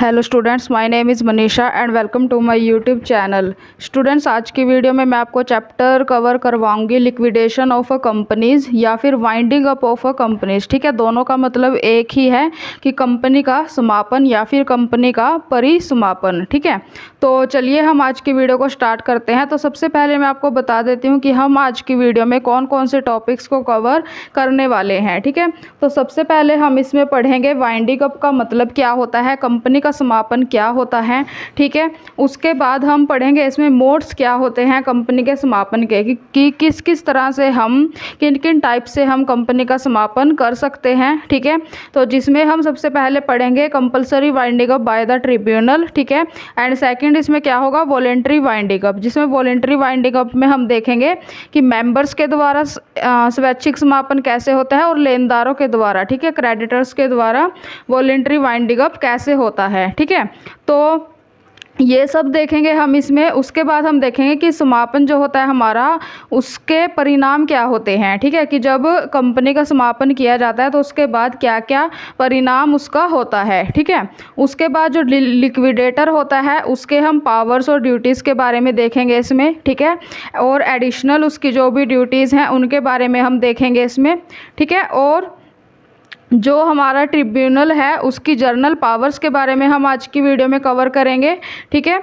Hello students, my name is Manisha and welcome to my YouTube channel. Students, आज की video में मैं आपको चैप्टर कवर करवाऊंगी लिक्विडेशन ऑफ अ कंपनीज़ या फिर winding up of a companies. ठीक है, दोनों का मतलब एक ही है कि कंपनी का समापन या फिर कंपनी का परिसमापन। ठीक है, तो चलिए हम आज की वीडियो को स्टार्ट करते हैं। तो सबसे पहले मैं आपको बता देती हूँ कि हम आज की वीडियो में कौन कौन से टॉपिक्स को कवर करने वाले हैं। ठीक है, तो सबसे पहले हम इसमें पढ़ेंगे वाइंडिंग अप का मतलब क्या होता है, कंपनी का समापन क्या होता है। ठीक है, उसके बाद हम पढ़ेंगे इसमें मोड्स क्या होते हैं कंपनी के समापन के, कि किस किस तरह से हम किन किन टाइप से हम कंपनी का समापन कर सकते हैं। ठीक है, तो जिसमें हम सबसे पहले पढ़ेंगे compulsory winding up by the tribunal. ठीक है, एंड सेकंड इसमें क्या होगा, वॉलेंट्री वाइंडिंग अप, जिसमें वॉलेंट्री वाइंडिंग अप में हम देखेंगे कि मेंबर्स के द्वारा स्वैच्छिक समापन कैसे होता है और लेनदारों के द्वारा, ठीक है, क्रेडिटर्स के द्वारा वॉलेंट्री वाइंडिंग अप कैसे होता है। ठीक है, तो ये सब देखेंगे हम इसमें। उसके बाद हम देखेंगे कि समापन जो होता है हमारा, उसके परिणाम क्या होते हैं। ठीक है, कि जब कंपनी का समापन किया जाता है तो उसके बाद क्या क्या परिणाम उसका होता है। ठीक है, उसके बाद जो लिक्विडेटर होता है उसके हम पावर्स और ड्यूटीज़ के बारे में देखेंगे इसमें। ठीक है, और एडिशनल उसकी जो भी ड्यूटीज़ हैं उनके बारे में हम देखेंगे इसमें। ठीक है, और जो हमारा ट्रिब्यूनल है उसकी जर्नल पावर्स के बारे में हम आज की वीडियो में कवर करेंगे। ठीक है,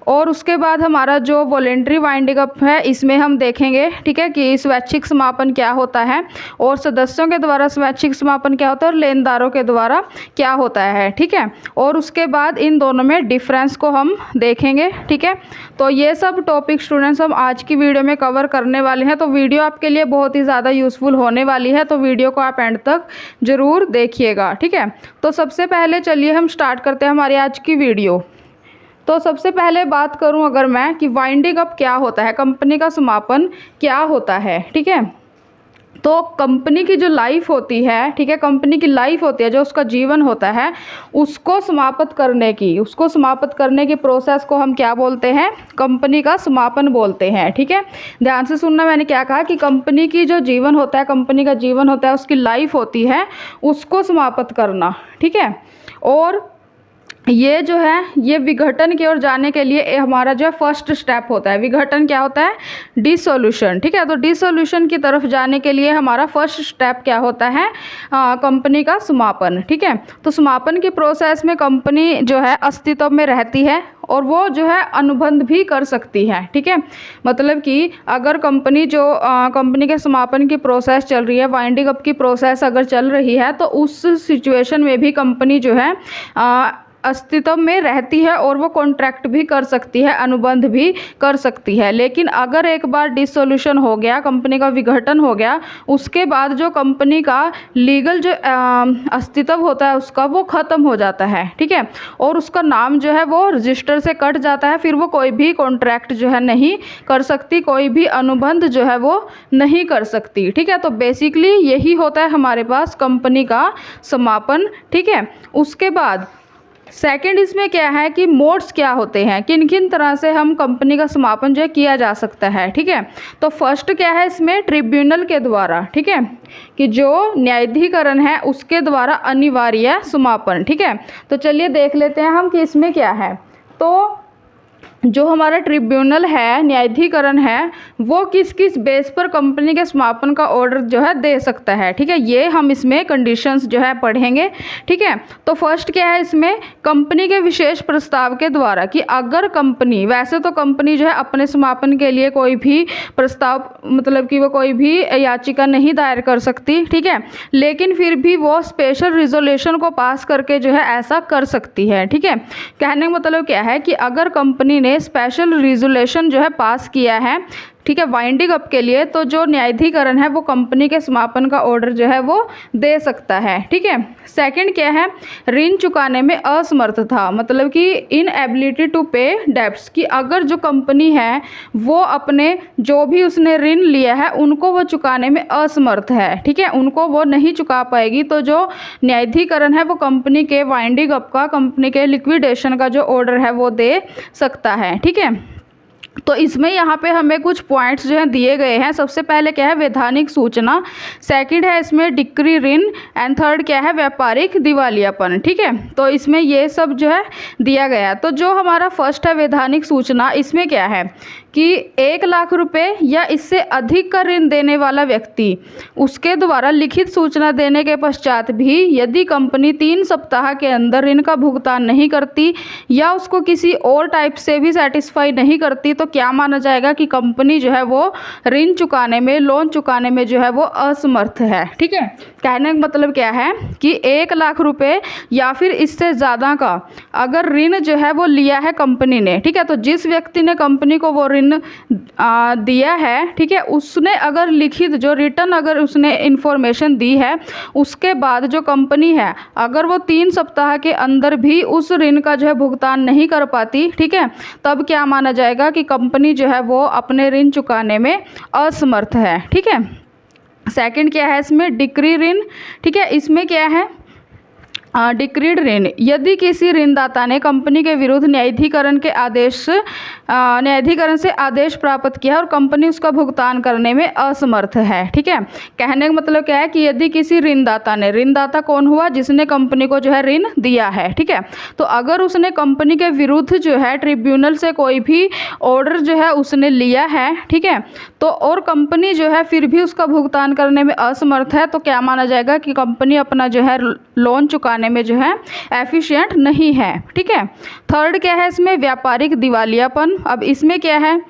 और उसके बाद हमारा जो वॉलेंट्री वाइंडिंग अप है इसमें हम देखेंगे, ठीक है, कि स्वैच्छिक समापन क्या होता है और सदस्यों के द्वारा स्वैच्छिक समापन क्या होता है और लेनदारों के द्वारा क्या होता है। ठीक है, और उसके बाद इन दोनों में डिफरेंस को हम देखेंगे। ठीक है, तो ये सब टॉपिक स्टूडेंट्स हम आज की वीडियो में कवर करने वाले हैं। तो वीडियो आपके लिए बहुत ही ज़्यादा यूज़फुल होने वाली है, तो वीडियो को आप एंड तक ज़रूर देखिएगा। ठीक है, तो सबसे पहले चलिए हम स्टार्ट करते हैं हमारी आज की वीडियो। तो सबसे पहले बात करूं अगर मैं कि वाइंडिंग अप क्या होता है, कंपनी का समापन क्या होता है। ठीक है, तो कंपनी की जो लाइफ होती है, ठीक है, कंपनी की लाइफ होती है, जो उसका जीवन होता है, उसको समाप्त करने की प्रोसेस को हम क्या बोलते हैं, कंपनी का समापन बोलते हैं। ठीक है, ध्यान से सुनना, मैंने क्या कहा कि कंपनी की जो जीवन होता है, कंपनी का जीवन होता है, उसकी लाइफ होती है, उसको समाप्त करना। ठीक है, और ये जो है ये विघटन की ओर जाने के लिए हमारा जो है फर्स्ट स्टेप होता है। विघटन क्या होता है, डिसोल्यूशन। ठीक है, तो डिसोल्यूशन की तरफ जाने के लिए हमारा फर्स्ट स्टेप क्या होता है, कंपनी का समापन। ठीक है, तो समापन की प्रोसेस में कंपनी जो है अस्तित्व में रहती है और वो जो है अनुबंध भी कर सकती है। ठीक है, मतलब कि अगर कंपनी कंपनी के समापन की प्रोसेस चल रही है, वाइंडिंग अप की प्रोसेस अगर चल रही है, तो उस सिचुएशन में भी कंपनी जो है अस्तित्व में रहती है और वो कॉन्ट्रैक्ट भी कर सकती है, अनुबंध भी कर सकती है। लेकिन अगर एक बार डिसोल्यूशन हो गया, कंपनी का विघटन हो गया, उसके बाद जो कंपनी का लीगल जो अस्तित्व होता है उसका, वो ख़त्म हो जाता है। ठीक है, और उसका नाम जो है वो रजिस्टर से कट जाता है, फिर वो कोई भी कॉन्ट्रैक्ट जो है नहीं कर सकती, कोई भी अनुबंध जो है वो नहीं कर सकती। ठीक है, तो बेसिकली यही होता है हमारे पास कंपनी का समापन। ठीक है, उसके बाद सेकंड इसमें क्या है कि मोड्स क्या होते हैं, किन किन तरह से हम कंपनी का समापन जो है किया जा सकता है। ठीक है, तो फर्स्ट क्या है इसमें, ट्रिब्यूनल के द्वारा। ठीक है, कि जो न्यायाधिकरण है उसके द्वारा अनिवार्य समापन। ठीक है, तो चलिए देख लेते हैं हम कि इसमें क्या है। तो जो हमारा ट्रिब्यूनल है, न्यायाधिकरण है, वो किस किस बेस पर कंपनी के समापन का ऑर्डर जो है दे सकता है। ठीक है, ये हम इसमें कंडीशंस जो है पढ़ेंगे। ठीक है, तो फर्स्ट क्या है इसमें, कंपनी के विशेष प्रस्ताव के द्वारा, कि अगर कंपनी, वैसे तो कंपनी जो है अपने समापन के लिए कोई भी प्रस्ताव, मतलब कि वो कोई भी याचिका नहीं दायर कर सकती। ठीक है, लेकिन फिर भी वो स्पेशल रिजोल्यूशन को पास करके जो है ऐसा कर सकती है। ठीक है, कहने का मतलब क्या है कि अगर कंपनी ने स्पेशल रिजोल्यूशन जो है पास किया है, ठीक है, वाइंडिंग अप के लिए, तो जो न्यायाधिकरण है वो कंपनी के समापन का ऑर्डर जो है वो दे सकता है। ठीक है, सेकंड क्या है, ऋण चुकाने में असमर्थ था, मतलब कि इनएबिलिटी टू पे डेब्ट्स, कि अगर जो कंपनी है वो अपने जो भी उसने ऋण लिया है उनको वो चुकाने में असमर्थ है। ठीक है, उनको वो नहीं चुका पाएगी, तो जो न्यायाधिकरण है वो कंपनी के वाइंडिंग अप का, कंपनी के लिक्विडेशन का जो ऑर्डर है वो दे सकता है। ठीक है, तो इसमें यहाँ पे हमें कुछ पॉइंट्स जो हैं दिए गए हैं। सबसे पहले क्या है, वैधानिक सूचना, सेकंड है इसमें डिक्री ऋण, एंड थर्ड क्या है, व्यापारिक दिवालियापन। ठीक है, तो इसमें ये सब जो है दिया गया है। तो जो हमारा फर्स्ट है वैधानिक सूचना, इसमें क्या है कि 1 लाख रुपए या इससे अधिक का ऋण देने वाला व्यक्ति उसके द्वारा लिखित सूचना देने के पश्चात भी यदि कंपनी 3 सप्ताह के अंदर ऋण का भुगतान नहीं करती या उसको किसी और टाइप से भी सेटिस्फाई नहीं करती, तो क्या माना जाएगा कि कंपनी जो है वो ऋण चुकाने में, लोन चुकाने में जो है वो असमर्थ है। ठीक है, कहने का मतलब क्या है कि 1 लाख रुपए या फिर इससे ज़्यादा का अगर ऋण जो है वो लिया है कंपनी ने, ठीक है, तो जिस व्यक्ति ने कंपनी को वो ऋण दिया है, ठीक है, उसने अगर लिखित जो रिटर्न अगर उसने इन्फॉर्मेशन दी है, उसके बाद जो कंपनी है अगर वो 3 सप्ताह के अंदर भी उस ऋण का जो है भुगतान नहीं कर पाती, ठीक है, तब क्या माना जाएगा कि कंपनी जो है वो अपने ऋण चुकाने में असमर्थ है। ठीक है, सेकंड क्या है इसमें, डिक्री ऋण। ठीक है, इसमें क्या है, डिक्रीड ऋण, यदि किसी ऋणदाता ने कंपनी के विरुद्ध न्यायाधिकरण से आदेश प्राप्त किया और कंपनी उसका भुगतान करने में असमर्थ है। ठीक है, कहने का मतलब क्या है कि यदि किसी ऋणदाता ने, ऋणदाता कौन हुआ, जिसने कंपनी को जो है ऋण दिया है, ठीक है, तो अगर उसने कंपनी के विरुद्ध जो है ट्रिब्यूनल से कोई भी ऑर्डर जो है उसने लिया है, ठीक है, तो और कंपनी जो है फिर भी उसका भुगतान करने में असमर्थ है, तो क्या माना जाएगा कि कंपनी अपना जो है लोन चुकाने में जो है एफिशिएंट नहीं है। ठीक है, थर्ड क्या है इसमें, व्यापारिक दिवालियापन। अब इसमें क्या है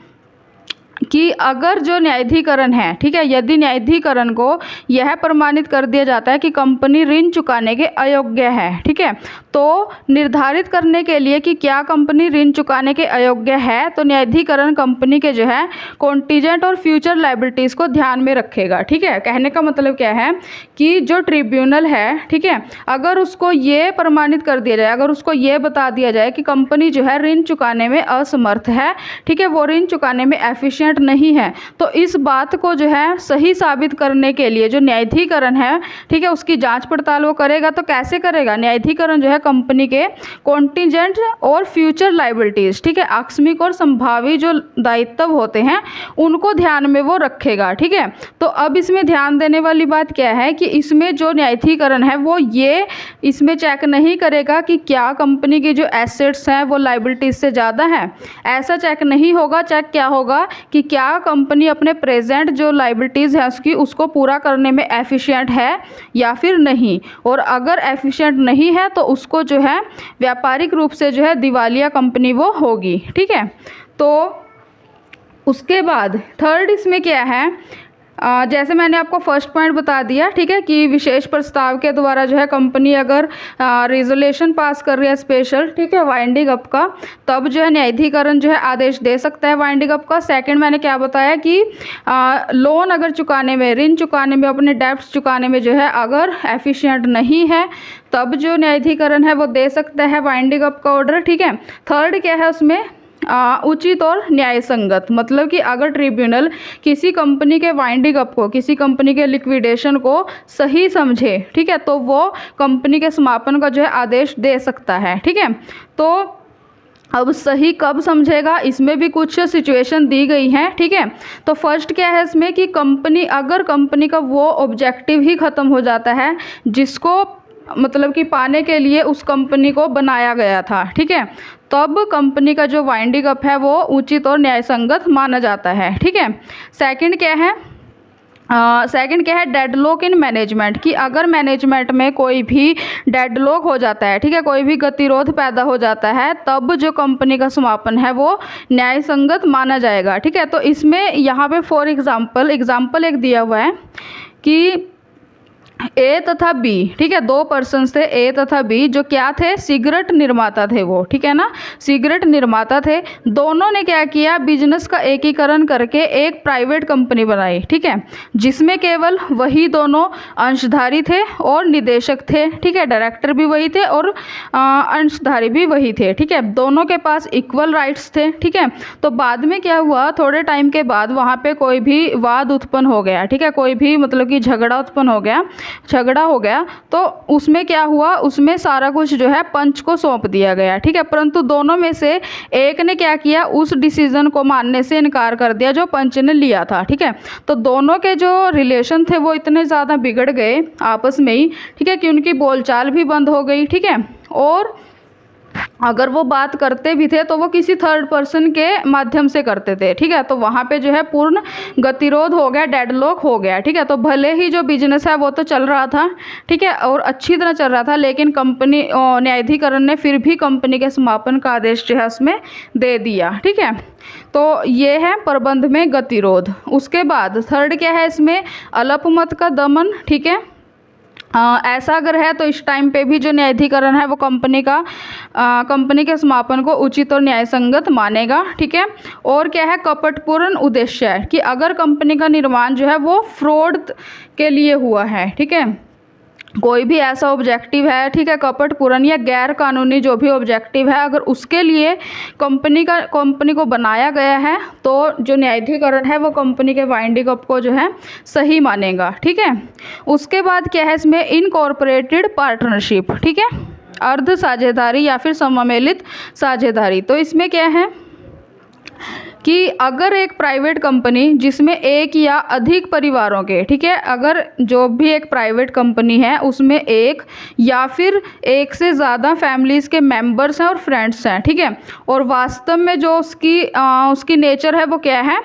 कि अगर जो न्यायाधिकरण है, ठीक है, यदि न्यायाधिकरण को यह प्रमाणित कर दिया जाता है कि कंपनी ऋण चुकाने के अयोग्य है, ठीक है, तो निर्धारित करने के लिए कि क्या कंपनी ऋण चुकाने के अयोग्य है, तो न्यायाधिकरण कंपनी के जो है कॉन्टीजेंट और फ्यूचर लायबिलिटीज़ को ध्यान में रखेगा। ठीक है, कहने का मतलब क्या है कि जो ट्रिब्यूनल है, ठीक है, अगर उसको ये प्रमाणित कर दिया जाए, अगर उसको ये बता दिया जाए कि कंपनी जो है ऋण चुकाने में असमर्थ है, ठीक है, वो ऋण चुकाने में एफिशिएंट नहीं है, तो इस बात को जो है सही साबित करने के लिए जो न्यायाधिकरण है, ठीक है, उसकी जांच पड़ताल वो करेगा। तो कैसे करेगा, न्यायाधिकरण जो है कंपनी के कॉन्टीजेंट और फ्यूचर लायबिलिटीज, ठीक है, आकस्मिक और संभावी जो दायित्व होते हैं उनको ध्यान में वो रखेगा। ठीक है, तो अब इसमें ध्यान देने वाली बात क्या है कि इसमें जो न्यायाधिकरण है वो ये इसमें चेक नहीं करेगा कि क्या कंपनी की जो एसेट्स हैं वो लायबिलिटीज से ज़्यादा है, ऐसा चेक नहीं होगा। चेक क्या होगा कि क्या कंपनी अपने प्रेजेंट जो लायबिलिटीज़ है उसको पूरा करने में एफिशिएंट है या फिर नहीं, और अगर एफिशिएंट नहीं है तो उसको जो है व्यापारिक रूप से जो है दिवालिया कंपनी वो होगी। ठीक है, तो उसके बाद थर्ड इसमें क्या है, जैसे मैंने आपको फर्स्ट पॉइंट बता दिया, ठीक है, कि विशेष प्रस्ताव के द्वारा जो है कंपनी अगर रिजोल्यूशन पास कर रही है स्पेशल, ठीक है, वाइंडिंग अप का, तब जो है न्यायाधिकरण जो है आदेश दे सकता है वाइंडिंग अप का। सेकंड मैंने क्या बताया कि लोन अगर चुकाने में, ऋण चुकाने में, अपने डेब्ट्स चुकाने में जो है अगर एफिशिएंट नहीं है, तब जो न्यायाधिकरण है वो दे सकता है वाइंडिंग अप का ऑर्डर। ठीक है, थर्ड क्या है उसमें, उचित और न्याय संगत, मतलब कि अगर ट्रिब्यूनल किसी कंपनी के वाइंडिंग अप को, किसी कंपनी के लिक्विडेशन को सही समझे, ठीक है, तो वो कंपनी के समापन का जो है आदेश दे सकता है। ठीक है, तो अब सही कब समझेगा, इसमें भी कुछ सिचुएशन दी गई हैं। ठीक है, तो फर्स्ट क्या है इसमें कि कंपनी, अगर कंपनी का वो ऑब्जेक्टिव ही ख़त्म हो जाता है जिसको मतलब कि पाने के लिए उस कंपनी को बनाया गया था, ठीक है, तब कंपनी का जो वाइंडिंग अप है वो उचित और न्यायसंगत माना जाता है। ठीक है, सेकंड क्या है, डेडलॉक इन मैनेजमेंट, कि अगर मैनेजमेंट में कोई भी डेडलॉक हो जाता है, ठीक है, कोई भी गतिरोध पैदा हो जाता है, तब जो कंपनी का समापन है वो न्यायसंगत माना जाएगा। ठीक है, तो इसमें यहाँ पे फॉर एग्जाम्पल एक दिया हुआ है कि ए तथा बी, ठीक है, 2 पर्सन थे, ए तथा बी, जो क्या थे, सिगरेट निर्माता थे वो, ठीक है ना, सिगरेट निर्माता थे। दोनों ने क्या किया, बिजनेस का एकीकरण करके एक प्राइवेट कंपनी बनाई, ठीक है, जिसमें केवल वही दोनों अंशधारी थे और निदेशक थे। ठीक है, डायरेक्टर भी वही थे और अंशधारी भी वही थे। ठीक है, दोनों के पास इक्वल राइट्स थे। ठीक है, तो बाद में क्या हुआ, थोड़े टाइम के बाद वहाँ पे कोई भी वाद उत्पन्न हो गया, ठीक है, कोई भी मतलब कि झगड़ा उत्पन्न हो गया, झगड़ा हो गया, तो उसमें क्या हुआ, उसमें सारा कुछ जो है पंच को सौंप दिया गया, ठीक है। परंतु दोनों में से एक ने क्या किया, उस डिसीजन को मानने से इनकार कर दिया जो पंच ने लिया था, ठीक है। तो दोनों के जो रिलेशन थे वो इतने ज़्यादा बिगड़ गए आपस में ही, ठीक है, कि उनकी बोलचाल भी बंद हो गई, ठीक है। और अगर वो बात करते भी थे तो वो किसी थर्ड पर्सन के माध्यम से करते थे, ठीक है। तो वहाँ पे जो है पूर्ण गतिरोध हो गया, डेडलॉक हो गया, ठीक है। तो भले ही जो बिजनेस है वो तो चल रहा था, ठीक है, और अच्छी तरह चल रहा था, लेकिन कंपनी न्यायाधिकरण ने फिर भी कंपनी के समापन का आदेश जो है उसमें दे दिया, ठीक है। तो ये है प्रबंध में गतिरोध। उसके बाद थर्ड क्या है इसमें, अल्पमत का दमन, ठीक है। ऐसा अगर है तो इस टाइम पे भी जो न्यायाधिकरण है वो कंपनी के समापन को उचित और न्यायसंगत मानेगा, ठीक है। और क्या है, कपटपूर्ण उद्देश्य है कि अगर कंपनी का निर्माण जो है वो फ्रॉड के लिए हुआ है, ठीक है, कोई भी ऐसा ऑब्जेक्टिव है, ठीक है, कपटपूर्ण या गैर कानूनी जो भी ऑब्जेक्टिव है, अगर उसके लिए कंपनी को बनाया गया है तो जो न्यायाधिकरण है वो कंपनी के वाइंडिंग अप को जो है सही मानेगा, ठीक है। उसके बाद क्या है इसमें, इनकॉर्पोरेटेड पार्टनरशिप, ठीक है, अर्ध साझेदारी या फिर सम्मिलित साझेदारी। तो इसमें क्या है कि अगर एक प्राइवेट कंपनी जिसमें एक या अधिक परिवारों के, ठीक है, अगर जो भी एक प्राइवेट कंपनी है उसमें एक या फिर एक से ज़्यादा फैमिलीज़ के मेंबर्स हैं और फ्रेंड्स हैं, ठीक है, और वास्तव में जो उसकी नेचर है वो क्या है,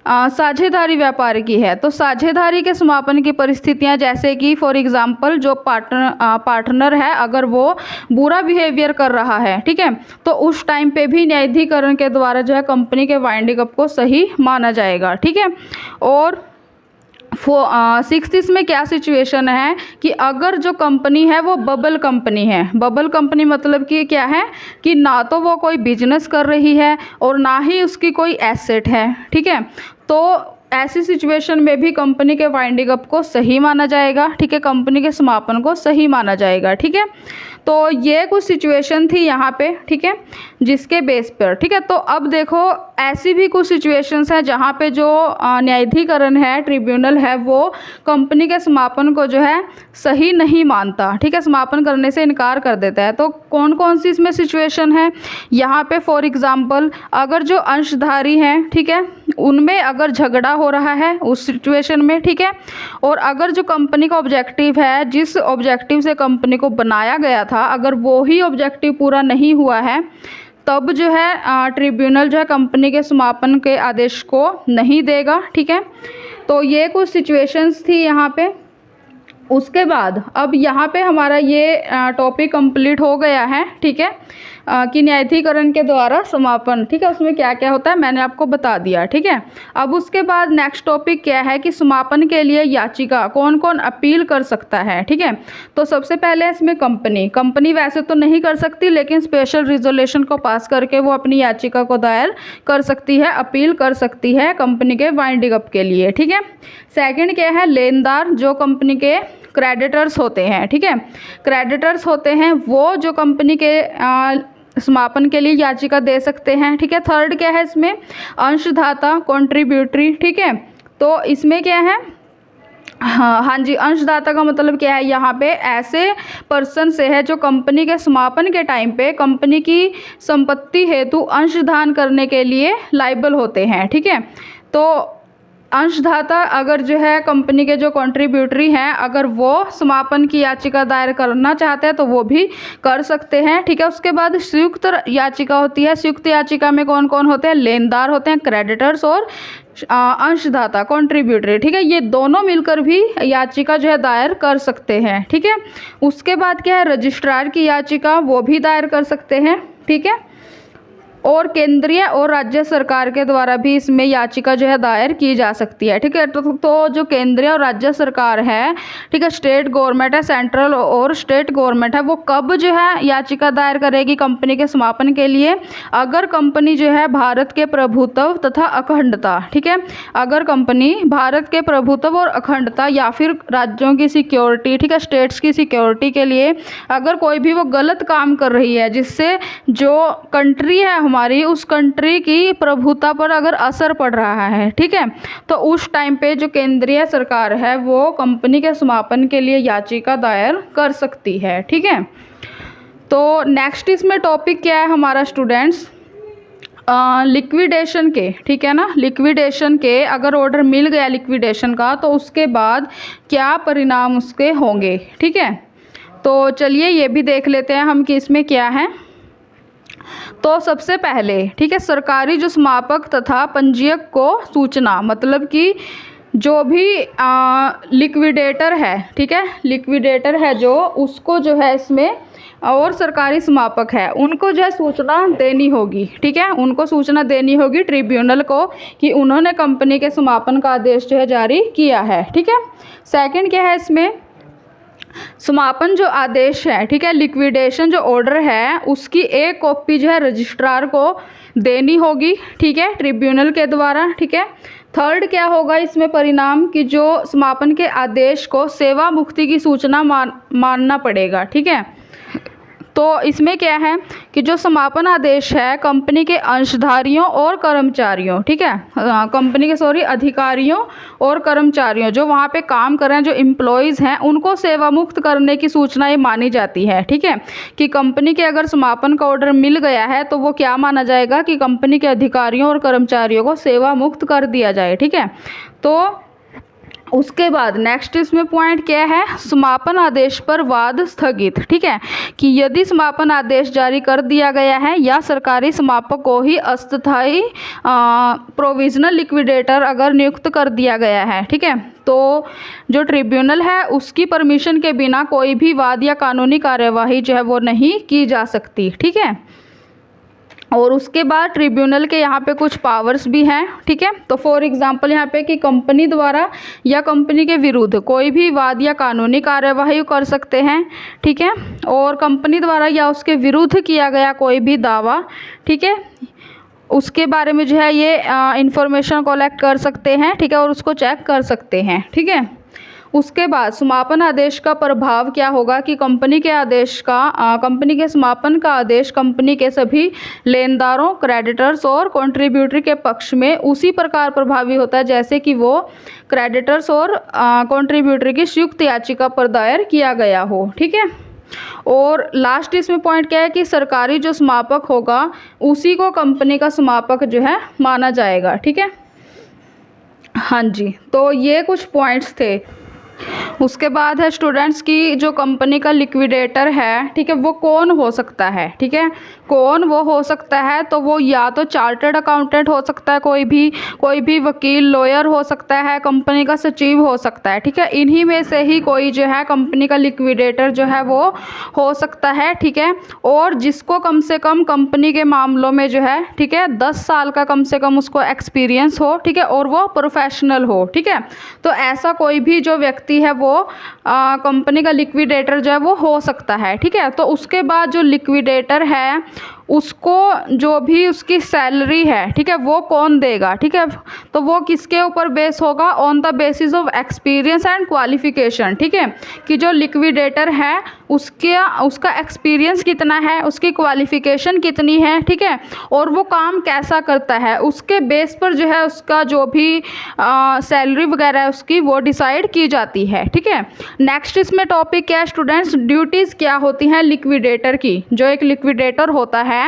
साझेदारी व्यापार की है, तो साझेदारी के समापन की परिस्थितियां जैसे कि फॉर एग्जांपल जो पार्टनर है अगर वो बुरा बिहेवियर कर रहा है, ठीक है, तो उस टाइम पे भी न्यायाधिकरण के द्वारा जो है कंपनी के वाइंडिंग अप को सही माना जाएगा, ठीक है। और सिक्स्थ इसमें क्या सिचुएशन है कि अगर जो कंपनी है वो बबल कंपनी है, बबल कंपनी मतलब कि क्या है कि ना तो वो कोई बिजनेस कर रही है और ना ही उसकी कोई एसेट है, ठीक है, तो ऐसी सिचुएशन में भी कंपनी के वाइंडिंग अप को सही माना जाएगा, ठीक है, कंपनी के समापन को सही माना जाएगा, ठीक है। तो ये कुछ सिचुएशन थी यहाँ पे, ठीक है, जिसके बेस पर, ठीक है। तो अब देखो ऐसी भी कुछ सिचुएशंस हैं जहाँ पे जो न्यायाधिकरण है, ट्रिब्यूनल है, वो कंपनी के समापन को जो है सही नहीं मानता, ठीक है, समापन करने से इनकार कर देता है। तो कौन कौन सी इसमें सिचुएशन है यहाँ पे, फॉर एग्जांपल अगर जो अंशधारी हैं, ठीक है, उनमें अगर झगड़ा हो रहा है उस सिचुएशन में, ठीक है, और अगर जो कंपनी का ऑब्जेक्टिव है, जिस ऑब्जेक्टिव से कंपनी को बनाया गया था, अगर वो ही ऑब्जेक्टिव पूरा नहीं हुआ है, तब जो है ट्रिब्यूनल जो है कंपनी के समापन के आदेश को नहीं देगा, ठीक है। तो ये कुछ सिचुएशंस थी यहाँ पे। उसके बाद अब यहाँ पे हमारा ये टॉपिक कंप्लीट हो गया है, ठीक है, कि न्यायाधिकरण के द्वारा समापन, ठीक है, उसमें क्या क्या होता है मैंने आपको बता दिया, ठीक है। अब उसके बाद नेक्स्ट टॉपिक क्या है कि समापन के लिए याचिका कौन कौन अपील कर सकता है, ठीक है। तो सबसे पहले इसमें कंपनी वैसे तो नहीं कर सकती, लेकिन स्पेशल रिजोल्यूशन को पास करके वो अपनी याचिका को दायर कर सकती है, अपील कर सकती है कंपनी के वाइंडिंग अप के लिए, ठीक है। सेकंड क्या है, लेनदार जो कंपनी के क्रेडिटर्स होते हैं, ठीक है, क्रेडिटर्स होते हैं वो जो कंपनी के समापन के लिए याचिका दे सकते हैं, ठीक है। थर्ड क्या है इसमें, अंशदाता कॉन्ट्रीब्यूटरी, ठीक है। तो इसमें क्या है, हाँ जी, अंशदाता का मतलब क्या है, यहाँ पे ऐसे पर्सन से है जो कंपनी के समापन के टाइम पे कंपनी की संपत्ति हेतु अंशदान करने के लिए लायबल होते हैं, ठीक है। तो अंशदाता अगर जो है कंपनी के जो कॉन्ट्रीब्यूटरी हैं अगर वो समापन की याचिका दायर करना चाहते हैं तो वो भी कर सकते हैं, ठीक है। उसके बाद संयुक्त याचिका होती है। संयुक्त याचिका में कौन कौन होते हैं, लेनदार होते हैं, क्रेडिटर्स और अंशदाता कॉन्ट्रीब्यूटरी, ठीक है, ये दोनों मिलकर भी याचिका जो है दायर कर सकते हैं, ठीक है। उसके बाद क्या है, रजिस्ट्रार की याचिका वो भी दायर कर सकते हैं, ठीक है, और केंद्रीय और राज्य सरकार के द्वारा भी इसमें याचिका जो है दायर की जा सकती है, ठीक है। तो जो केंद्रीय और राज्य सरकार है, ठीक है, स्टेट गवर्नमेंट है, सेंट्रल और स्टेट गवर्नमेंट है, वो कब जो है याचिका दायर करेगी कंपनी के समापन के लिए, अगर कंपनी जो है भारत के प्रभुत्व तथा अखंडता, ठीक है, अगर कंपनी भारत के प्रभुत्व और अखंडता या फिर राज्यों की सिक्योरिटी, ठीक है, स्टेट्स की सिक्योरिटी के लिए अगर कोई भी वो गलत काम कर रही है जिससे जो कंट्री है हमारी उस कंट्री की प्रभुता पर अगर असर पड़ रहा है, ठीक है, तो उस टाइम पे जो केंद्रीय सरकार है वो कंपनी के समापन के लिए याचिका दायर कर सकती है, ठीक है। तो नेक्स्ट इसमें टॉपिक क्या है हमारा स्टूडेंट्स, लिक्विडेशन के, ठीक है ना। लिक्विडेशन के अगर ऑर्डर मिल गया लिक्विडेशन का तो उसके बाद क्या परिणाम उसके होंगे, ठीक है। तो चलिए ये भी देख लेते हैं हम कि इसमें क्या है। तो सबसे पहले, ठीक है, सरकारी जो समापक तथा पंजीयक को सूचना, मतलब कि जो भी लिक्विडेटर है, ठीक है, लिक्विडेटर है जो, उसको जो है इसमें, और सरकारी समापक है उनको जो है सूचना देनी होगी, ठीक है, उनको सूचना देनी होगी ट्रिब्यूनल को कि उन्होंने कंपनी के समापन का आदेश जो है जारी किया है, ठीक है। सेकंड क्या है इसमें, समापन जो आदेश है, ठीक है, लिक्विडेशन जो ऑर्डर है उसकी एक कॉपी जो है रजिस्ट्रार को देनी होगी, ठीक है, ट्रिब्यूनल के द्वारा, ठीक है। थर्ड क्या होगा इसमें परिणाम कि जो समापन के आदेश को सेवा मुक्ति की सूचना मानना पड़ेगा, ठीक है। तो इसमें क्या है कि जो समापन आदेश है कंपनी के अंशधारियों और कर्मचारियों, ठीक है, कंपनी के अधिकारियों और कर्मचारियों जो वहाँ पे काम कर रहे हैं, जो एम्प्लॉयज़ हैं, उनको सेवा मुक्त करने की सूचना ये मानी जाती है, ठीक है, कि कंपनी के अगर समापन का ऑर्डर मिल गया है तो वो क्या माना जाएगा कि कंपनी के अधिकारियों और कर्मचारियों को सेवा मुक्त कर दिया जाए, ठीक है। तो उसके बाद नेक्स्ट इसमें पॉइंट क्या है, समापन आदेश पर वाद स्थगित, ठीक है, कि यदि समापन आदेश जारी कर दिया गया है या सरकारी समापक को ही अस्थायी प्रोविजनल लिक्विडेटर अगर नियुक्त कर दिया गया है, ठीक है, तो जो ट्रिब्यूनल है उसकी परमिशन के बिना कोई भी वाद या कानूनी कार्यवाही जो है वो नहीं की जा सकती, ठीक है। और उसके बाद ट्रिब्यूनल के यहाँ पे कुछ पावर्स भी हैं, ठीक है। तो फॉर एग्जांपल यहाँ पे कि कंपनी द्वारा या कंपनी के विरुद्ध कोई भी वाद या कानूनी कार्यवाही कर सकते हैं, ठीक है, और कंपनी द्वारा या उसके विरुद्ध किया गया कोई भी दावा, ठीक है, उसके बारे में जो है ये इंफॉर्मेशन कलेक्ट कर सकते हैं, ठीक है, और उसको चेक कर सकते हैं, ठीक है। उसके बाद समापन आदेश का प्रभाव क्या होगा कि कंपनी के आदेश का कंपनी के समापन का आदेश कंपनी के सभी लेनदारों, क्रेडिटर्स और कॉन्ट्रीब्यूटरी के पक्ष में उसी प्रकार प्रभावी होता है जैसे कि वो क्रेडिटर्स और कॉन्ट्रीब्यूटरी की संयुक्त याचिका पर दायर किया गया हो, ठीक है। और लास्ट इसमें पॉइंट क्या है कि सरकारी जो समापक होगा उसी को कंपनी का समापक जो है माना जाएगा, ठीक है। हाँ जी, तो ये कुछ पॉइंट्स थे। उसके बाद है स्टूडेंट्स की जो कंपनी का लिक्विडेटर है, ठीक है, वो कौन हो सकता है, ठीक है, कौन वो हो सकता है, तो वो या तो चार्टर्ड अकाउंटेंट हो सकता है, कोई भी वकील, लॉयर हो सकता है, कंपनी का सचिव हो सकता है, ठीक है, इन्हीं में से ही कोई जो है कंपनी का लिक्विडेटर जो है वो हो सकता है, ठीक है। और जिसको कम से कम कंपनी के मामलों में जो है, ठीक है, 10 साल का कम से कम उसको एक्सपीरियंस हो, ठीक है, और वो प्रोफेशनल हो, ठीक है। तो ऐसा कोई भी जो व्यक्ति है वो कंपनी का लिक्विडेटर जो है वो हो सकता है, ठीक है। तो उसके बाद जो लिक्विडेटर है उसको जो भी उसकी सैलरी है, ठीक है, वो कौन देगा, ठीक है, तो वो किसके ऊपर बेस होगा, on the basis of experience and qualification, ठीक है, कि जो लिक्विडेटर है उसका एक्सपीरियंस कितना है, उसकी क्वालिफिकेशन कितनी है, ठीक है, और वो काम कैसा करता है, उसके बेस पर जो है उसका जो भी सैलरी वगैरह है उसकी वो डिसाइड की जाती है, ठीक है। नेक्स्ट इसमें टॉपिक क्या है स्टूडेंट्स, ड्यूटीज़ क्या होती हैं लिक्विडेटर की। जो एक लिक्विडेटर होता है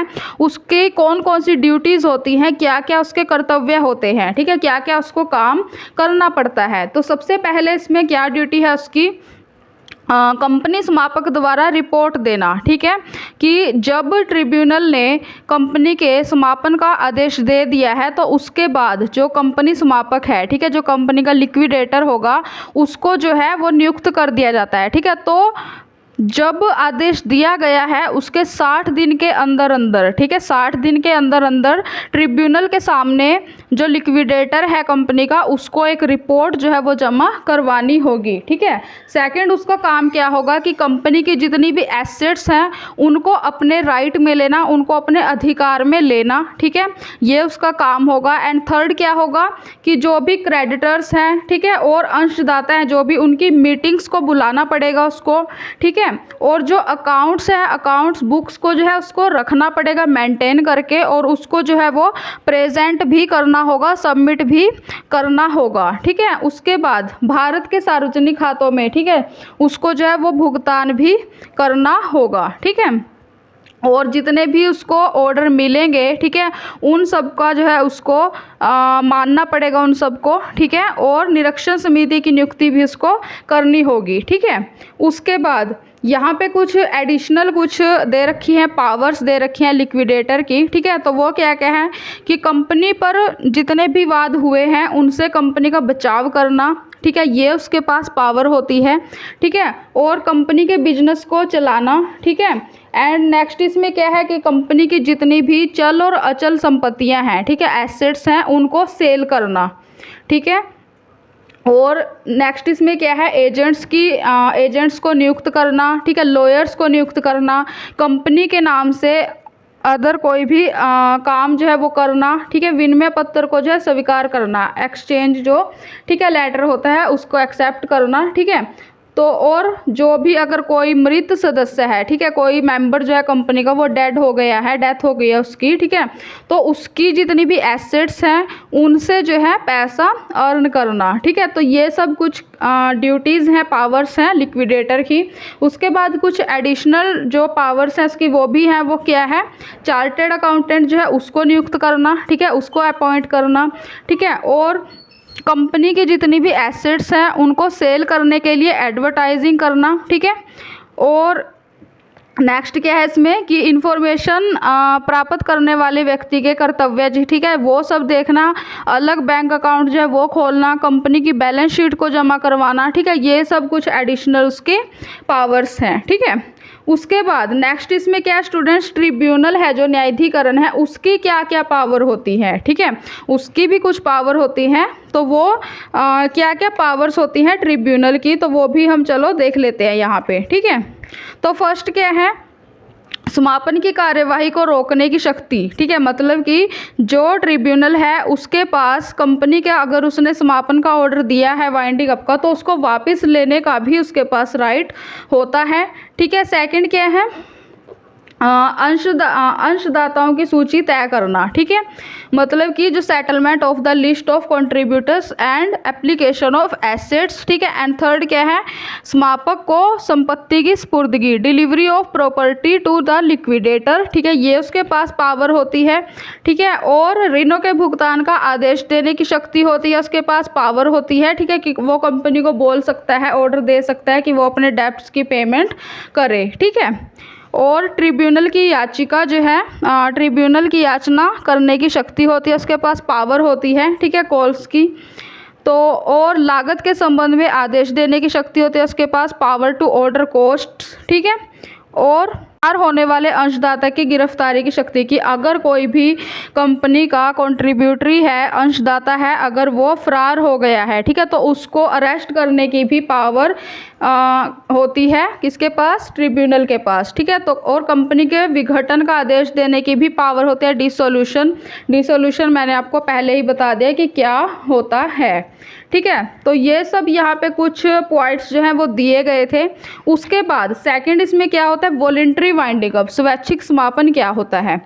उसके कौन कौन सी ड्यूटीज़ होती हैं, क्या क्या उसके कर्तव्य होते हैं, ठीक है, क्या क्या उसको काम करना पड़ता है। तो सबसे पहले इसमें क्या ड्यूटी है उसकी, कंपनी समापक द्वारा रिपोर्ट देना, ठीक है, कि जब ट्रिब्यूनल ने कंपनी के समापन का आदेश दे दिया है तो उसके बाद जो कंपनी समापक है, ठीक है, जो कंपनी का लिक्विडेटर होगा उसको जो है वो नियुक्त कर दिया जाता है, ठीक है। तो जब आदेश दिया गया है उसके 60 दिन के अंदर अंदर, ठीक है, 60 दिन के अंदर अंदर ट्रिब्यूनल के सामने जो लिक्विडेटर है कंपनी का उसको एक रिपोर्ट जो है वो जमा करवानी होगी, ठीक है। सेकंड उसका काम क्या होगा कि कंपनी की जितनी भी एसेट्स हैं उनको अपने राइट में लेना, उनको अपने अधिकार में लेना, ठीक है, ये उसका काम होगा। एंड थर्ड क्या होगा कि जो भी क्रेडिटर्स हैं, ठीक है, और अंशदाता हैं जो भी, उनकी मीटिंग्स को बुलाना पड़ेगा उसको, ठीक है, है। और जो अकाउंट्स है, अकाउंट्स बुक्स को जो है उसको रखना पड़ेगा मेंटेन करके, और उसको जो है वो प्रेजेंट भी करना होगा, सबमिट भी करना होगा, ठीक है। उसके बाद भारत के सार्वजनिक खातों में, ठीक है, उसको जो है वो भुगतान भी करना होगा, ठीक है। और जितने भी उसको ऑर्डर मिलेंगे, ठीक है, उन सब का जो है उसको मानना पड़ेगा उन सबको, ठीक है। और निरीक्षण समिति की नियुक्ति भी उसको करनी होगी, ठीक है। उसके बाद यहाँ पे कुछ एडिशनल कुछ दे रखी हैं, पावर्स दे रखी हैं लिक्विडेटर की, ठीक है। तो वो क्या क्या है कि कंपनी पर जितने भी वाद हुए हैं उनसे कंपनी का बचाव करना, ठीक है, ये उसके पास पावर होती है, ठीक है। और कंपनी के बिजनेस को चलाना, ठीक है। एंड नेक्स्ट इसमें क्या है कि कंपनी की जितनी भी चल और अचल संपत्तियां हैं, ठीक है, एसेट्स हैं, उनको सेल करना, ठीक है। और नेक्स्ट इसमें क्या है, एजेंट्स को नियुक्त करना, ठीक है, लॉयर्स को नियुक्त करना, कंपनी के नाम से अदर कोई भी काम जो है वो करना, ठीक है, विनिमय पत्र को जो है स्वीकार करना, एक्सचेंज जो, ठीक है, लेटर होता है उसको एक्सेप्ट करना, ठीक है। तो और जो भी अगर कोई मृत सदस्य है, ठीक है, कोई मेंबर जो है कंपनी का वो डेड हो गया है, डेथ हो गई है उसकी, ठीक है, तो उसकी जितनी भी एसेट्स हैं उनसे जो है पैसा अर्न करना, ठीक है। तो ये सब कुछ ड्यूटीज़ हैं, पावर्स हैं लिक्विडेटर की। उसके बाद कुछ एडिशनल जो पावर्स हैं इसकी वो भी हैं, वो क्या है, चार्टेड अकाउंटेंट जो है उसको नियुक्त करना, ठीक है, उसको अपॉइंट करना, ठीक है। और कंपनी की जितनी भी एसेट्स हैं उनको सेल करने के लिए एडवर्टाइजिंग करना, ठीक है। और नेक्स्ट क्या है इसमें कि इंफॉर्मेशन प्राप्त करने वाले व्यक्ति के कर्तव्य, जी, ठीक है, वो सब देखना, अलग बैंक अकाउंट जो है वो खोलना, कंपनी की बैलेंस शीट को जमा करवाना, ठीक है, ये सब कुछ एडिशनल उसके पावर्स हैं, ठीक है। उसके बाद नेक्स्ट इसमें क्या स्टूडेंट्स, ट्रिब्यूनल है जो न्यायाधिकरण है, उसकी क्या क्या पावर होती है, ठीक है, उसकी भी कुछ पावर होती हैं। तो वो क्या क्या पावर्स होती हैं ट्रिब्यूनल की, तो वो भी हम चलो देख लेते हैं यहाँ पे, ठीक है। तो फर्स्ट क्या है, समापन की कार्यवाही को रोकने की शक्ति, ठीक है, मतलब कि जो ट्रिब्यूनल है उसके पास कंपनी के अगर उसने समापन का ऑर्डर दिया है वाइंडिंग अप का, तो उसको वापस लेने का भी उसके पास राइट होता है, ठीक है। सेकंड क्या है, अंशदाताओं की सूची तय करना, ठीक है, मतलब कि जो settlement of the list of contributors and application of assets, ठीक है। एंड थर्ड क्या है, समापक को संपत्ति की स्पुर्दगी, delivery of property to the liquidator, ठीक है, ये उसके पास पावर होती है, ठीक है। और ऋणों के भुगतान का आदेश देने की शक्ति होती है, उसके पास पावर होती है, ठीक है, कि वो कंपनी को बोल सकता है, ऑर्डर दे सकता है कि वो अपने डेब्ट्स की पेमेंट करे, ठीक है। और ट्रिब्यूनल की याचिका जो है, ट्रिब्यूनल की याचना करने की शक्ति होती है, उसके पास पावर होती है, ठीक है, कॉल्स की। तो और लागत के संबंध में आदेश देने की शक्ति होती है, उसके पास पावर टू ऑर्डर कॉस्ट, ठीक है। और फरार होने वाले अंशदाता की गिरफ्तारी की शक्ति की, अगर कोई भी कंपनी का कंट्रीब्यूटरी है, अंशदाता है, अगर वो फरार हो गया है, ठीक है, तो उसको अरेस्ट करने की भी पावर होती है किसके पास, ट्रिब्यूनल के पास, ठीक है। तो और कंपनी के विघटन का आदेश देने की भी पावर होती है, डिसोल्यूशन मैंने आपको पहले ही बता दिया कि क्या होता है, ठीक है। तो ये सब यहाँ पे कुछ पॉइंट्स जो हैं वो दिए गए थे। उसके बाद सेकंड इसमें क्या होता है, वॉलंटरी वाइंडिंग अप, स्वैच्छिक समापन क्या होता है।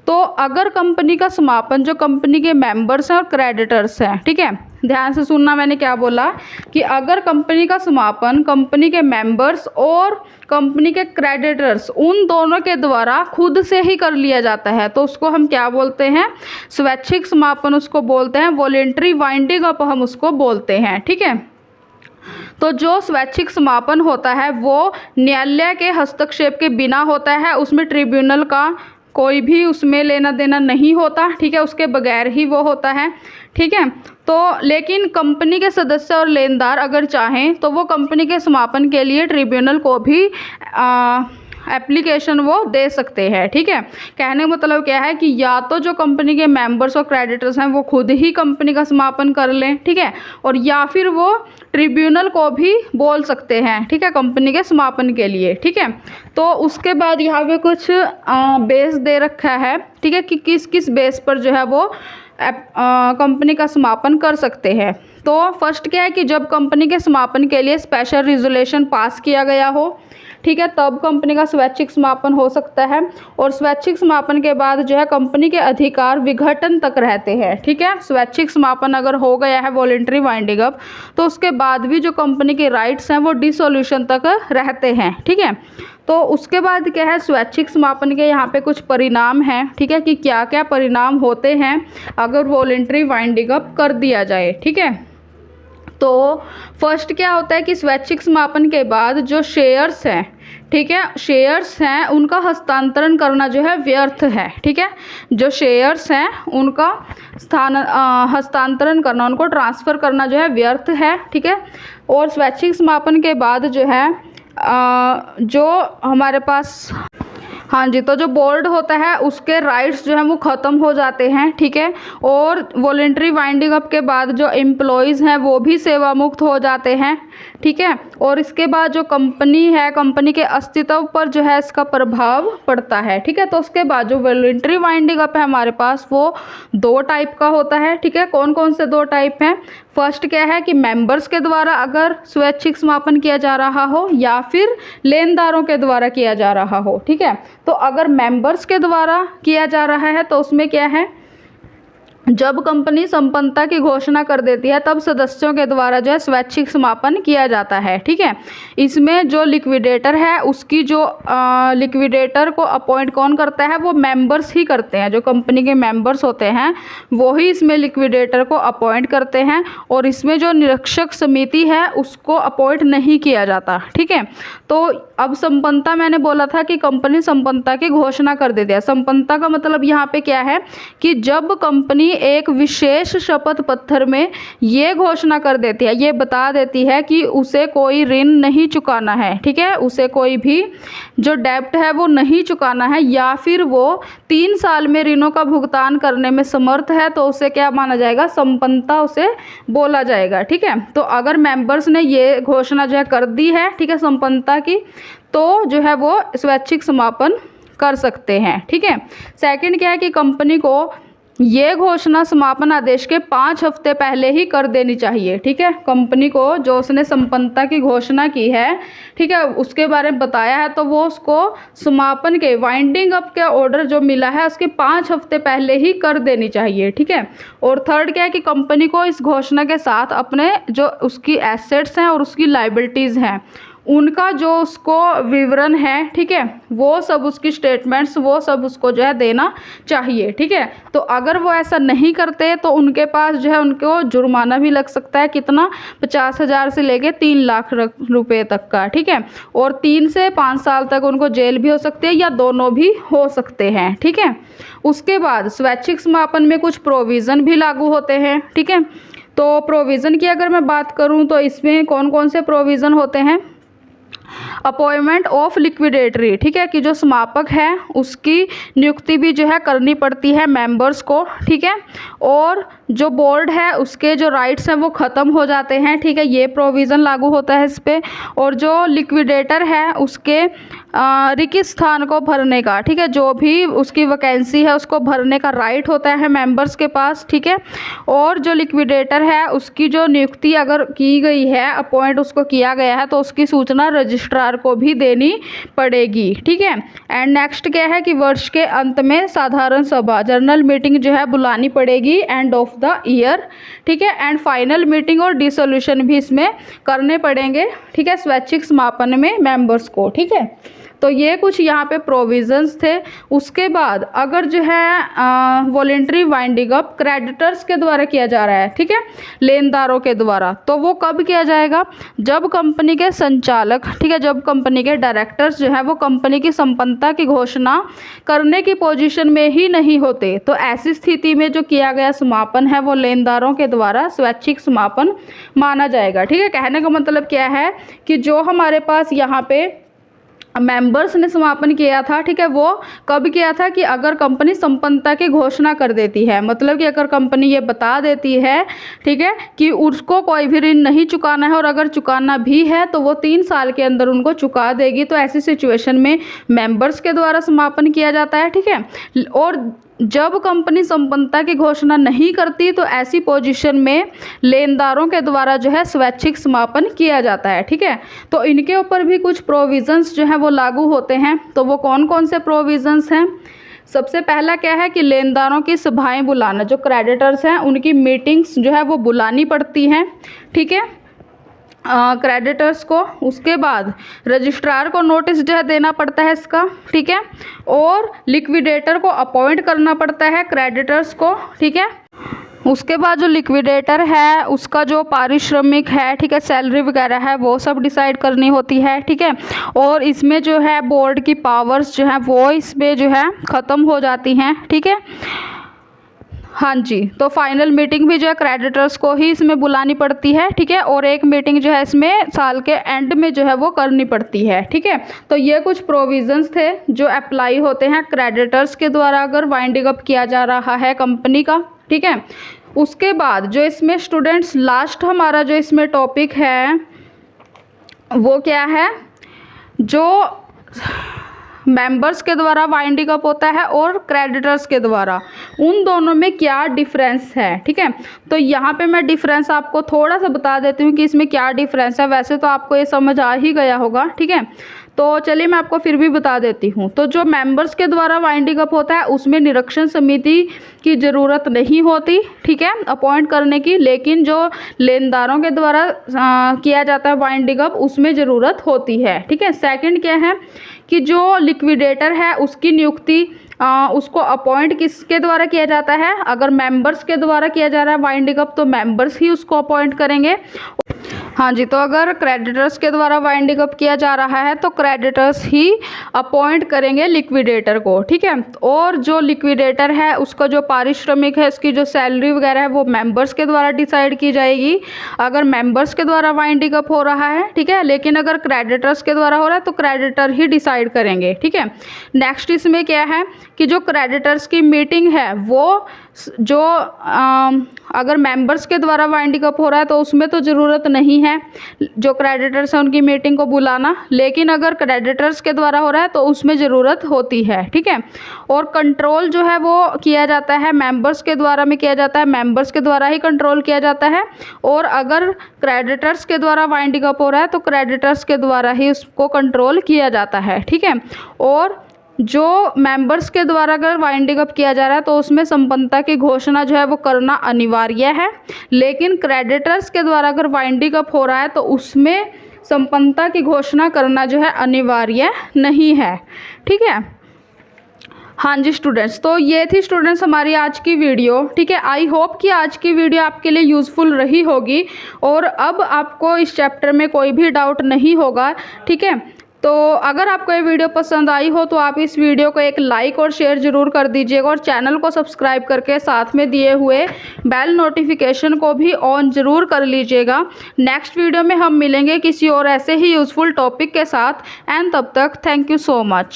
तो अगर कंपनी का समापन, जो कंपनी के मेंबर्स हैं और क्रेडिटर्स हैं, ठीक है, ध्यान से सुनना, मैंने क्या बोला कि अगर कंपनी का समापन कंपनी के मेंबर्स और कंपनी के क्रेडिटर्स उन दोनों के द्वारा खुद से ही कर लिया जाता है, तो उसको हम क्या बोलते हैं, स्वैच्छिक समापन उसको बोलते हैं, वॉलंटरी वाइंडिंग अप हम उसको बोलते हैं, ठीक है। तो जो स्वैच्छिक समापन होता है वो न्यायालय के हस्तक्षेप के बिना होता है, उसमें ट्रिब्यूनल का कोई भी उसमें लेना देना नहीं होता, ठीक है, उसके बगैर ही वो होता है, ठीक है। तो लेकिन कंपनी के सदस्य और लेनदार अगर चाहें तो वो कंपनी के समापन के लिए ट्रिब्यूनल को भी एप्लीकेशन वो दे सकते हैं, ठीक है। कहने का मतलब क्या है कि या तो जो कंपनी के मेंबर्स और क्रेडिटर्स हैं वो खुद ही कंपनी का समापन कर लें, ठीक है, और या फिर वो ट्रिब्यूनल को भी बोल सकते हैं, ठीक है, कंपनी के समापन के लिए, ठीक है। तो उसके बाद यहाँ पे कुछ बेस दे रखा है, ठीक है, कि किस किस बेस पर जो है वो कंपनी का समापन कर सकते हैं। तो फर्स्ट क्या है कि जब कंपनी के समापन के लिए स्पेशल रिजोल्यूशन पास किया गया हो, ठीक है, तब कंपनी का स्वैच्छिक समापन हो सकता है। और स्वैच्छिक समापन के बाद जो है कंपनी के अधिकार विघटन तक रहते हैं। ठीक है, स्वैच्छिक समापन अगर हो गया है वॉलेंट्री वाइंडिंग अप, तो उसके बाद भी जो कंपनी के राइट्स हैं वो डिसोल्यूशन तक रहते हैं। ठीक है, तो उसके बाद क्या है, स्वैच्छिक समापन के यहाँ पे कुछ परिणाम हैं। ठीक है, कि क्या क्या परिणाम होते हैं अगर वॉलेंट्री वाइंडिंग अप कर दिया जाए। ठीक है, तो फर्स्ट क्या होता है कि स्वैच्छिक समापन के बाद जो शेयर्स हैं, ठीक है, शेयर्स हैं उनका हस्तांतरण करना जो है व्यर्थ है। ठीक है, जो शेयर्स हैं उनका हस्तांतरण करना, उनको ट्रांसफ़र करना जो है व्यर्थ है। ठीक है, और स्वैच्छिक समापन के बाद जो है जो हमारे पास, हाँ जी, तो जो बोर्ड होता है उसके राइट्स जो है वो ख़त्म हो जाते हैं। ठीक है, और वॉलेंट्री वाइंडिंग अप के बाद जो एम्प्लॉयज़ हैं वो भी सेवा मुक्त हो जाते हैं। ठीक है, और इसके बाद जो कंपनी है, कंपनी के अस्तित्व पर जो है इसका प्रभाव पड़ता है। ठीक है, तो उसके बाद जो वॉलेंट्री वाइंडिंग अप है हमारे पास वो दो टाइप का होता है। ठीक है, कौन कौन से दो टाइप हैं? फर्स्ट क्या है कि मेंबर्स के द्वारा अगर स्वैच्छिक समापन किया जा रहा हो या फिर लेनदारों के द्वारा किया जा रहा हो। ठीक है, तो अगर मेंबर्स के द्वारा किया जा रहा है तो उसमें क्या है, जब कंपनी संपन्नता की घोषणा कर देती है तब सदस्यों के द्वारा जो है स्वैच्छिक समापन किया जाता है। ठीक है, इसमें जो लिक्विडेटर है उसकी जो लिक्विडेटर को अपॉइंट कौन करता है, वो मेंबर्स ही करते हैं। जो कंपनी के मेंबर्स होते हैं वो ही इसमें लिक्विडेटर को अपॉइंट करते हैं, और इसमें जो निरीक्षक समिति है उसको अपॉइंट नहीं किया जाता। ठीक है, तो अब संपन्नता, मैंने बोला था कि कंपनी संपन्नता की घोषणा कर देती है। संपन्नता का मतलब यहाँ पे क्या है कि जब कंपनी एक विशेष शपथ पत्र में ये घोषणा कर देती है, ये बता देती है कि उसे कोई ऋण नहीं चुकाना है। ठीक है, उसे कोई भी जो डेब्ट है वो नहीं चुकाना है, या फिर वो 3 साल में ऋणों का भुगतान करने में समर्थ है, तो उसे क्या माना जाएगा, संपन्नता उसे बोला जाएगा। ठीक है, तो अगर मेंबर्स ने ये घोषणा जो है कर दी है, ठीक है, संपन्नता की, तो जो है वो स्वैच्छिक समापन कर सकते हैं। ठीक है, सेकंड क्या है कि कंपनी को ये घोषणा समापन आदेश के 5 हफ्ते पहले ही कर देनी चाहिए। ठीक है, कंपनी को जो उसने संपन्नता की घोषणा की है, ठीक है, उसके बारे में बताया है, तो वो उसको समापन के वाइंडिंग अप के ऑर्डर जो मिला है उसके 5 हफ्ते पहले ही कर देनी चाहिए। ठीक है, और थर्ड क्या है कि कंपनी को इस घोषणा के साथ अपने जो उसकी एसेट्स हैं और उसकी लाइबिलिटीज़ हैं उनका जो उसको विवरण है, ठीक है, वो सब उसकी स्टेटमेंट्स वो सब उसको जो है देना चाहिए। ठीक है, तो अगर वो ऐसा नहीं करते तो उनके पास जो है उनको जुर्माना भी लग सकता है, कितना, 50,000 से लेके 3 लाख रुपए तक का। ठीक है, और 3 से 5 साल तक उनको जेल भी हो सकती है या दोनों भी हो सकते हैं। ठीक है, उसके बाद स्वैच्छिक समापन में कुछ प्रोविज़न भी लागू होते हैं। ठीक है, तो प्रोविज़न की अगर मैं बात करूँ तो इसमें कौन कौन से प्रोविज़न होते हैं? अपॉइंटमेंट ऑफ लिक्विडेटरी, ठीक है, कि जो समापक है उसकी नियुक्ति भी जो है करनी पड़ती है मेंबर्स को। ठीक है, और जो बोर्ड है उसके जो राइट्स हैं वो ख़त्म हो जाते हैं। ठीक है, ये प्रोविज़न लागू होता है इस पर। और जो लिक्विडेटर है उसके रिक्त स्थान को भरने का, ठीक है, जो भी उसकी वैकेंसी है उसको भरने का राइट होता है मेंबर्स के पास। ठीक है, और जो लिक्विडेटर है उसकी जो नियुक्ति अगर की गई है, अपॉइंट उसको किया गया है, तो उसकी सूचना रजिस्ट्रार को भी देनी पड़ेगी। ठीक है, एंड नेक्स्ट क्या है कि वर्ष के अंत में साधारण सभा, जनरल मीटिंग जो है बुलानी पड़ेगी एंड ऑफ द ईयर। ठीक है, एंड फाइनल मीटिंग और डिसोल्यूशन भी इसमें करने पड़ेंगे। ठीक है, स्वैच्छिक समापन में मेंबर्स को। ठीक है, तो ये कुछ यहाँ पे प्रोविज़न्स थे। उसके बाद अगर जो है वॉलेंट्री वाइंडिंग अप क्रेडिटर्स के द्वारा किया जा रहा है, ठीक है, लेनदारों के द्वारा, तो वो कब किया जाएगा? जब कंपनी के संचालक, ठीक है, जब कंपनी के डायरेक्टर्स जो है वो कंपनी की संपन्नता की घोषणा करने की पोजीशन में ही नहीं होते, तो ऐसी स्थिति में जो किया गया समापन है वो लेनदारों के द्वारा स्वैच्छिक समापन माना जाएगा। ठीक है, कहने का मतलब क्या है कि जो हमारे पास यहाँ पे मेंबर्स ने समापन किया था, ठीक है, वो कब किया था कि अगर कंपनी संपन्नता की घोषणा कर देती है, मतलब कि अगर कंपनी ये बता देती है, ठीक है, कि उसको कोई भी ऋण नहीं चुकाना है और अगर चुकाना भी है तो वो 3 साल के अंदर उनको चुका देगी, तो ऐसी सिचुएशन में मेंबर्स के द्वारा समापन किया जाता है। ठीक है, और जब कंपनी संपन्नता की घोषणा नहीं करती तो ऐसी पोजीशन में लेनदारों के द्वारा जो है स्वैच्छिक समापन किया जाता है। ठीक है, तो इनके ऊपर भी कुछ प्रोविजंस जो है वो लागू होते हैं। तो वो कौन कौन से प्रोविजंस हैं? सबसे पहला क्या है कि लेनदारों की सभाएं बुलाना, जो क्रेडिटर्स हैं उनकी मीटिंग्स जो है वो बुलानी पड़ती हैं। ठीक है, क्रेडिटर्स को। उसके बाद रजिस्ट्रार को नोटिस जो है देना पड़ता है इसका। ठीक है, और लिक्विडेटर को अपॉइंट करना पड़ता है क्रेडिटर्स को। ठीक है, उसके बाद जो लिक्विडेटर है उसका जो पारिश्रमिक है, ठीक है, सैलरी वगैरह है, वो सब डिसाइड करनी होती है। ठीक है, और इसमें जो है बोर्ड की पावर्स जो है वो इसमें जो है ख़त्म हो जाती हैं। ठीक है, हाँ जी, तो फाइनल मीटिंग भी जो है क्रेडिटर्स को ही इसमें बुलानी पड़ती है। ठीक है, और एक मीटिंग जो है इसमें साल के एंड में जो है वो करनी पड़ती है। ठीक है, तो ये कुछ प्रोविजंस थे जो अप्लाई होते हैं क्रेडिटर्स के द्वारा अगर वाइंडिंग अप किया जा रहा है कंपनी का। ठीक है, उसके बाद जो इसमें स्टूडेंट्स लास्ट हमारा जो इसमें टॉपिक है वो क्या है, जो मेंबर्स के द्वारा वाइंडिंग अप होता है और क्रेडिटर्स के द्वारा, उन दोनों में क्या डिफरेंस है। ठीक है, तो यहाँ पे मैं डिफरेंस आपको थोड़ा सा बता देती हूँ कि इसमें क्या डिफरेंस है। वैसे तो आपको ये समझ आ ही गया होगा। ठीक है, तो चलिए मैं आपको फिर भी बता देती हूँ। तो जो मेंबर्स के द्वारा वाइंडिंग अप होता है उसमें निरीक्षण समिति की ज़रूरत नहीं होती, ठीक है, अपॉइंट करने की। लेकिन जो लेनदारों के द्वारा किया जाता है वाइंडिंग अप उसमें ज़रूरत होती है। ठीक है, सेकंड क्या है कि जो लिक्विडेटर है उसकी नियुक्ति उसको अपॉइंट किसके द्वारा किया जाता है? अगर मेंबर्स के द्वारा किया जा रहा है वाइंडिंग अप तो मेंबर्स ही उसको अपॉइंट करेंगे। हाँ जी, तो अगर क्रेडिटर्स के द्वारा वाइंडिंग अप किया जा रहा है तो क्रेडिटर्स ही अपॉइंट करेंगे लिक्विडेटर को। ठीक है, और जो लिक्विडेटर है उसका जो पारिश्रमिक है, उसकी जो सैलरी वगैरह है वो मेंबर्स के द्वारा डिसाइड की जाएगी अगर मेंबर्स के द्वारा वाइंडिंग अप हो रहा है। ठीक है, लेकिन अगर क्रेडिटर्स के द्वारा हो रहा है तो क्रेडिटर ही डिसाइड करेंगे। ठीक है, नेक्स्ट इसमें क्या है कि जो क्रेडिटर्स की मीटिंग है वो जो अगर मेंबर्स के द्वारा वाइंडिंग अप हो रहा है तो उसमें तो ज़रूरत नहीं है जो क्रेडिटर्स हैं उनकी मीटिंग को बुलाना, लेकिन अगर क्रेडिटर्स के द्वारा हो रहा है तो उसमें ज़रूरत होती है। ठीक है, और कंट्रोल जो है वो किया जाता है मेंबर्स के द्वारा में किया जाता है, मेंबर्स के द्वारा ही कंट्रोल किया जाता है। और अगर क्रेडिटर्स के द्वारा वाइंडिंग अप हो रहा है तो क्रेडिटर्स के द्वारा ही उसको कंट्रोल किया जाता है। ठीक है, और जो मेंबर्स के द्वारा अगर वाइंडिंग अप किया जा रहा है तो उसमें संपन्नता की घोषणा जो है वो करना अनिवार्य है, लेकिन क्रेडिटर्स के द्वारा अगर वाइंडिंग अप हो रहा है तो उसमें संपन्नता की घोषणा करना जो है अनिवार्य नहीं है। ठीक है, हाँ जी स्टूडेंट्स, तो ये थी स्टूडेंट्स हमारी आज की वीडियो। ठीक है, आई होप कि आज की वीडियो आपके लिए यूज़फुल रही होगी और अब आपको इस चैप्टर में कोई भी डाउट नहीं होगा। ठीक है, तो अगर आपको ये वीडियो पसंद आई हो तो आप इस वीडियो को एक लाइक और शेयर ज़रूर कर दीजिएगा और चैनल को सब्सक्राइब करके साथ में दिए हुए बेल नोटिफिकेशन को भी ऑन ज़रूर कर लीजिएगा। नेक्स्ट वीडियो में हम मिलेंगे किसी और ऐसे ही यूज़फुल टॉपिक के साथ, एंड तब तक थैंक यू सो मच।